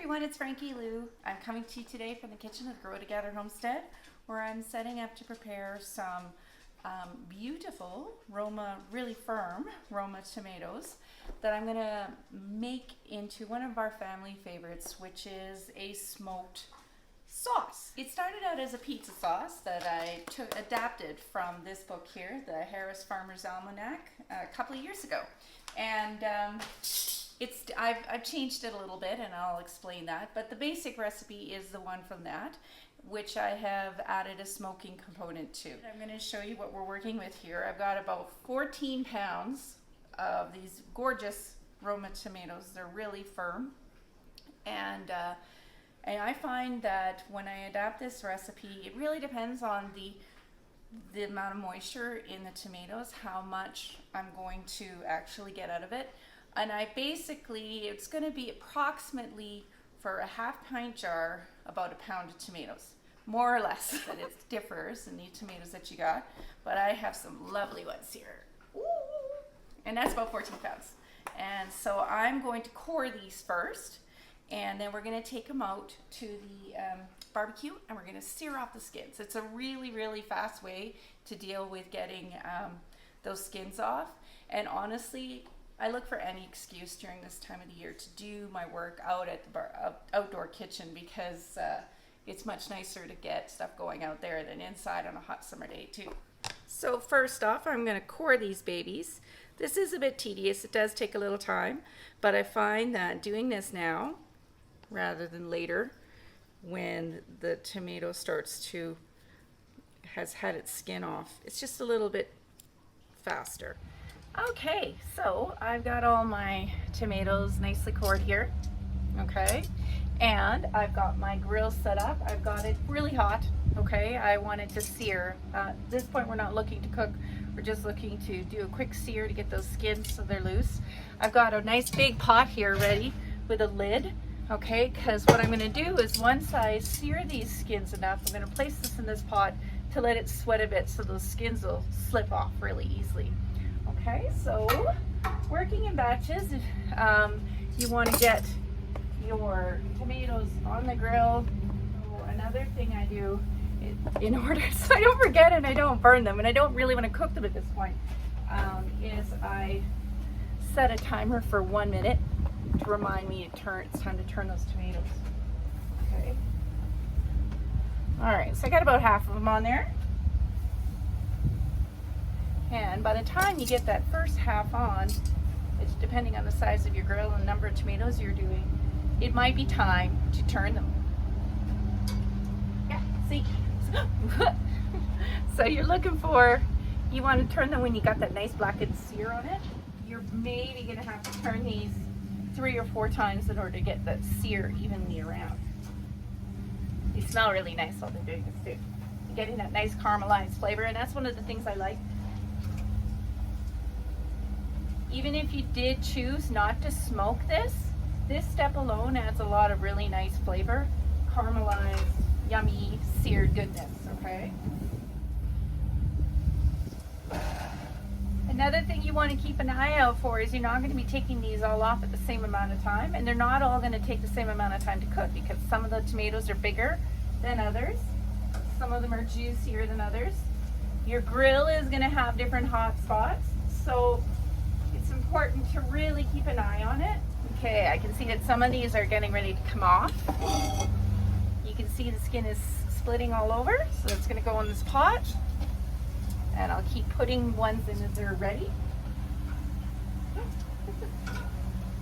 everyone, it's Frankie-Lou. I'm coming to you today from the kitchen of the Grow Together Homestead, where I'm setting up to prepare some beautiful Roma, really firm Roma tomatoes that I'm going to make into one of our family favorites, which is a smoked sauce. It started out as a pizza sauce that I adapted from this book here, the Harris Farmer's Almanac, a couple of years ago. And I've changed it a little bit, and I'll explain that, but the basic recipe is the one from that, which I have added a smoking component to. I'm going to show you what we're working with here. I've got about 14 pounds of these gorgeous Roma tomatoes. They're really firm, and I find that when I adapt this recipe, it really depends on the amount of moisture in the tomatoes, how much I'm going to actually get out of it. And it's going to be approximately, for a half pint jar, about a pound of tomatoes, more or less. But it differs in the tomatoes that you got. But I have some lovely ones here. Ooh. And that's about 14 pounds. And so I'm going to core these first, and then we're going to take them out to the barbecue, and we're going to sear off the skins. It's a really, really fast way to deal with getting those skins off. And honestly, I look for any excuse during this time of the year to do my work out at the outdoor kitchen, because it's much nicer to get stuff going out there than inside on a hot summer day too. So first off, I'm going to core these babies. This is a bit tedious. It does take a little time, but I find that doing this now rather than later, when the tomato has had its skin off, it's just a little bit faster. Okay, so I've got all my tomatoes nicely cored here, okay, and I've got my grill set up. I've got it really hot, okay. I want it to sear. At this point, we're not looking to cook. We're just looking to do a quick sear to get those skins so they're loose. I've got a nice big pot here ready with a lid, okay, because what I'm going to do is, once I sear these skins enough, I'm going to place this in this pot to let it sweat a bit so those skins will slip off really easily. Okay, so working in batches, you want to get your tomatoes on the grill. So another thing I do in order so I don't forget and I don't burn them, and I don't really want to cook them at this point, is I set a timer for 1 minute to remind me it's time to turn those tomatoes. Okay. All right, so I got about half of them on there. And by the time you get that first half on, it's depending on the size of your grill and the number of tomatoes you're doing, it might be time to turn them. Yeah, see? So you want to turn them when you got that nice blackened sear on it. You're maybe going to have to turn these 3 or 4 times in order to get that sear evenly around. They smell really nice while they're doing this too. You're getting that nice caramelized flavor, and that's one of the things I like. Even if you did choose not to smoke this step alone adds a lot of really nice flavor, caramelized, yummy, seared goodness, okay? Another thing you want to keep an eye out for is you're not going to be taking these all off at the same amount of time, and they're not all going to take the same amount of time to cook, because some of the tomatoes are bigger than others. Some of them are juicier than others. Your grill is going to have different hot spots, so it's important to really keep an eye on it. Okay, I can see that some of these are getting ready to come off. You can see the skin is splitting all over, so it's going to go in this pot. And I'll keep putting ones in as they're ready.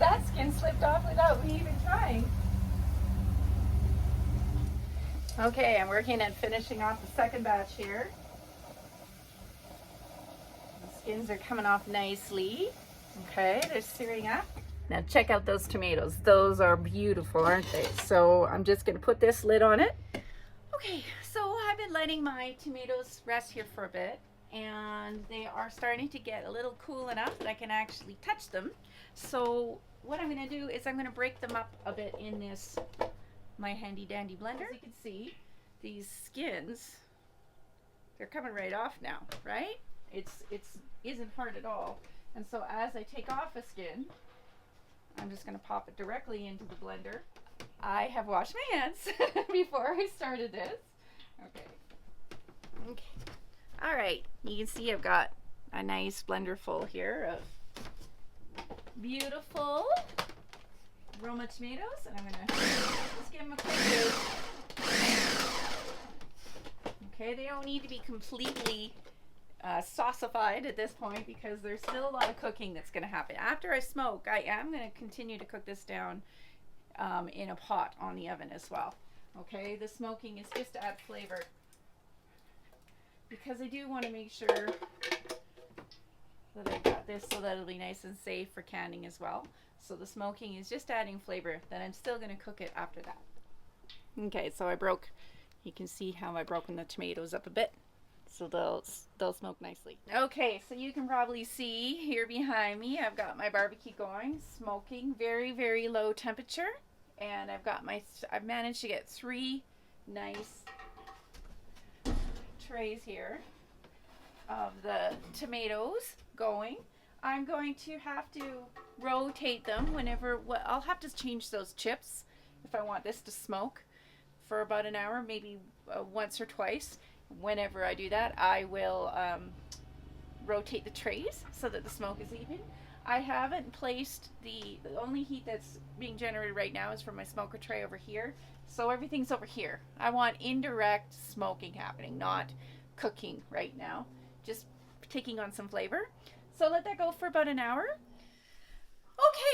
That skin slipped off without me even trying. Okay, I'm working on finishing off the second batch here. The skins are coming off nicely. Okay, they're searing up. Now check out those tomatoes. Those are beautiful, aren't they? So I'm just going to put this lid on it. Okay, so I've been letting my tomatoes rest here for a bit, and they are starting to get a little cool enough that I can actually touch them. So what I'm going to do is I'm going to break them up a bit in my handy dandy blender. As you can see, these skins, they're coming right off now, right? It isn't hard at all. And so as I take off a skin, I'm just going to pop it directly into the blender I have washed my hands before I started this. Okay. Okay. All right. You can see I've got a nice blender full here of beautiful Roma tomatoes, and I'm gonna just give them a quick whiz. Okay, they don't need to be completely saucified at this point because there's still a lot of cooking that's going to happen. After I smoke, I am going to continue to cook this down in a pot on the oven as well. Okay, the smoking is just to add flavor because I do want to make sure that I've got this so that it'll be nice and safe for canning as well. So the smoking is just adding flavor, then I'm still going to cook it after that. Okay, so you can see how I've broken the tomatoes up a bit, so they'll smoke nicely. Okay, so you can probably see here behind me, I've got my barbecue going, smoking, very, very low temperature, and I've managed to get 3 nice trays here of the tomatoes going. I'm going to have to rotate them I'll have to change those chips if I want this to smoke for about an hour, maybe once or twice. Whenever I do that, I will rotate the trays so that the smoke is even. I haven't placed the only heat that's being generated right now is from my smoker tray over here. So everything's over here. I want indirect smoking happening, not cooking right now. Just taking on some flavor. So let that go for about an hour.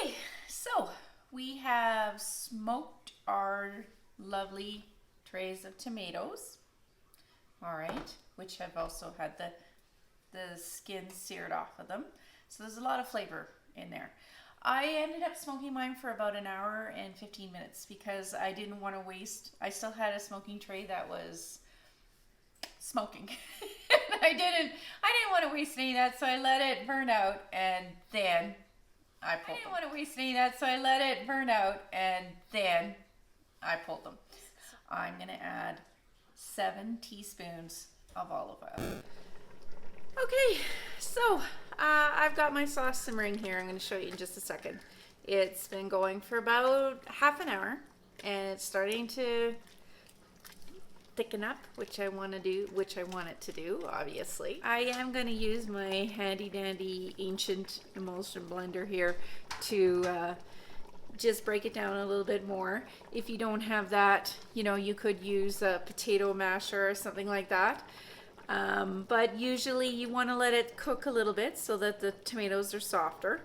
Okay, so we have smoked our lovely trays of tomatoes. All right, which have also had the skin seared off of them. So there's a lot of flavor in there. I ended up smoking mine for about an hour and 15 minutes because I didn't want to waste. I still had a smoking tray that was smoking. I didn't want to waste any of that, so I let it burn out, and then I pulled them. I didn't want to waste any of that, so I let it burn out, and then I pulled them. I'm gonna add 7 teaspoons of olive oil. Okay, so I've got my sauce simmering here. I'm going to show you in just a second. It's been going for about half an hour, and it's starting to thicken up, which I want it to do, obviously. I am going to use my handy dandy ancient emulsion blender here to just break it down a little bit more. If you don't have that, you could use a potato masher or something like that. But usually you want to let it cook a little bit so that the tomatoes are softer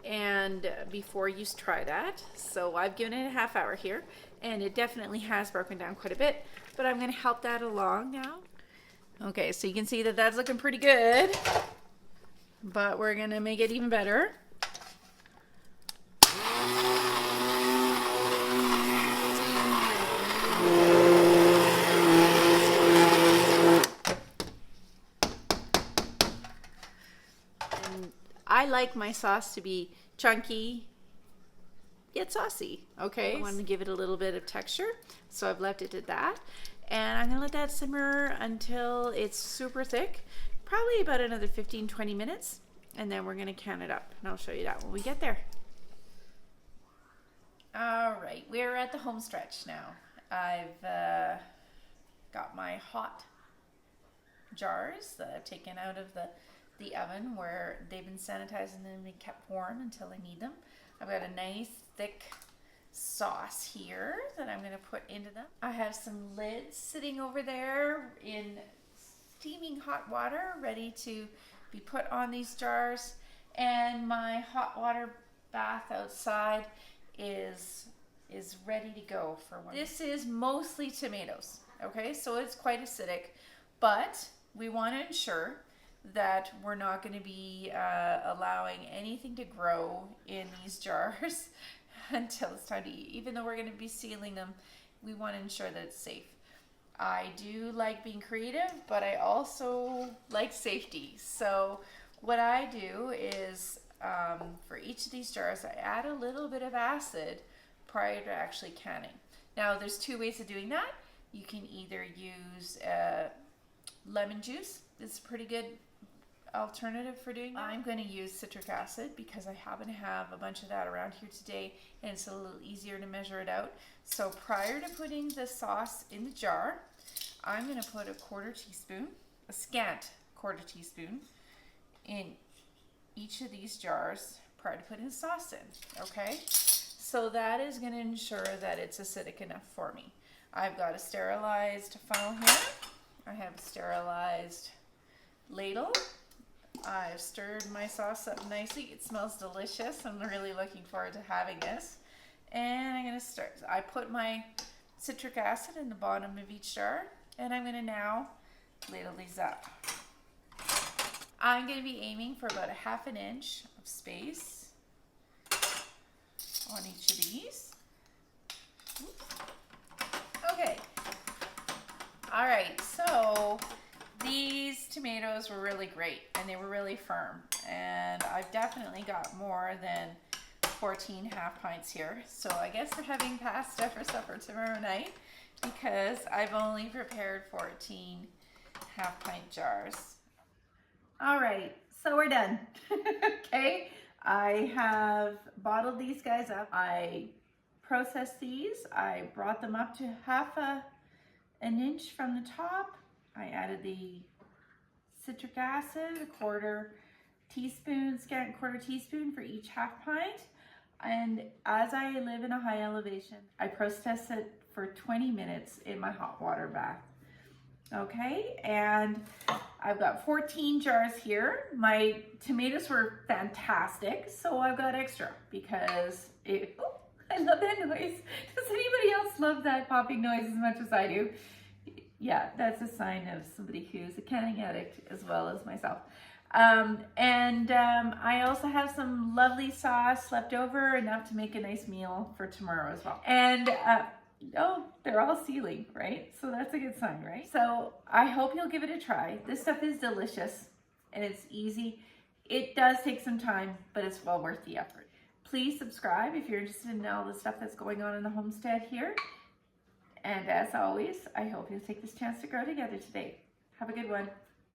and before you try that. So I've given it a half hour here, and it definitely has broken down quite a bit, but I'm going to help that along now. Okay, so you can see that that's looking pretty good, but we're going to make it even better. I like my sauce to be chunky yet saucy. Okay, I want to give it a little bit of texture, so I've left it at that, and I'm gonna let that simmer until it's super thick, probably about another 15-20 minutes, and then we're gonna can it up, and I'll show you that when we get there. All right, we're at the home stretch now. I've got my hot jars that I've taken out of the oven where they've been sanitized and then been kept warm until I need them. I've got a nice thick sauce here that I'm going to put into them. I have some lids sitting over there in steaming hot water ready to be put on these jars, and my hot water bath outside is ready to go for one. This is mostly tomatoes, okay, so it's quite acidic, but we want to ensure that we're not going to be allowing anything to grow in these jars until it's time to eat. Even though we're going to be sealing them, we want to ensure that it's safe. I do like being creative, but I also like safety. So what I do is for each of these jars, I add a little bit of acid prior to actually canning. Now there's 2 ways of doing that. You can either use lemon juice. It's a pretty good alternative for doing that. I'm going to use citric acid because I happen to have a bunch of that around here today, and it's a little easier to measure it out. So prior to putting the sauce in the jar, I'm going to put a scant quarter teaspoon in each of these jars prior to putting the sauce in, okay? So that is going to ensure that it's acidic enough for me. I've got a sterilized funnel here. I have a sterilized ladle. I've stirred my sauce up nicely. It smells delicious. I'm really looking forward to having this. And I'm going to start. I put my citric acid in the bottom of each jar, and I'm going to now ladle these up. I'm going to be aiming for about 1/2 inch of space on each of these. Oops. Okay. All right, so these tomatoes were really great, and they were really firm, and I've definitely got more than 14 half pints here. So I guess we're having pasta for supper tomorrow night because I've only prepared 14 half pint jars. All right, so we're done. Okay, I have bottled these guys up. I processed these. I brought them up to 1/2 inch from the top. I added the citric acid, a quarter teaspoon for each half pint. And as I live in a high elevation, I process it for 20 minutes in my hot water bath. Okay, and I've got 14 jars here. My tomatoes were fantastic, so I've got extra because I love that noise. Does anybody else love that popping noise as much as I do? Yeah, that's a sign of somebody who's a canning addict as well as myself. I also have some lovely sauce left over, enough to make a nice meal for tomorrow as well. And oh, they're all sealing, right? So that's a good sign, right? So I hope you'll give it a try. This stuff is delicious and it's easy. It does take some time, but it's well worth the effort. Please subscribe if you're interested in all the stuff that's going on in the homestead here. And as always, I hope you'll take this chance to grow together today. Have a good one.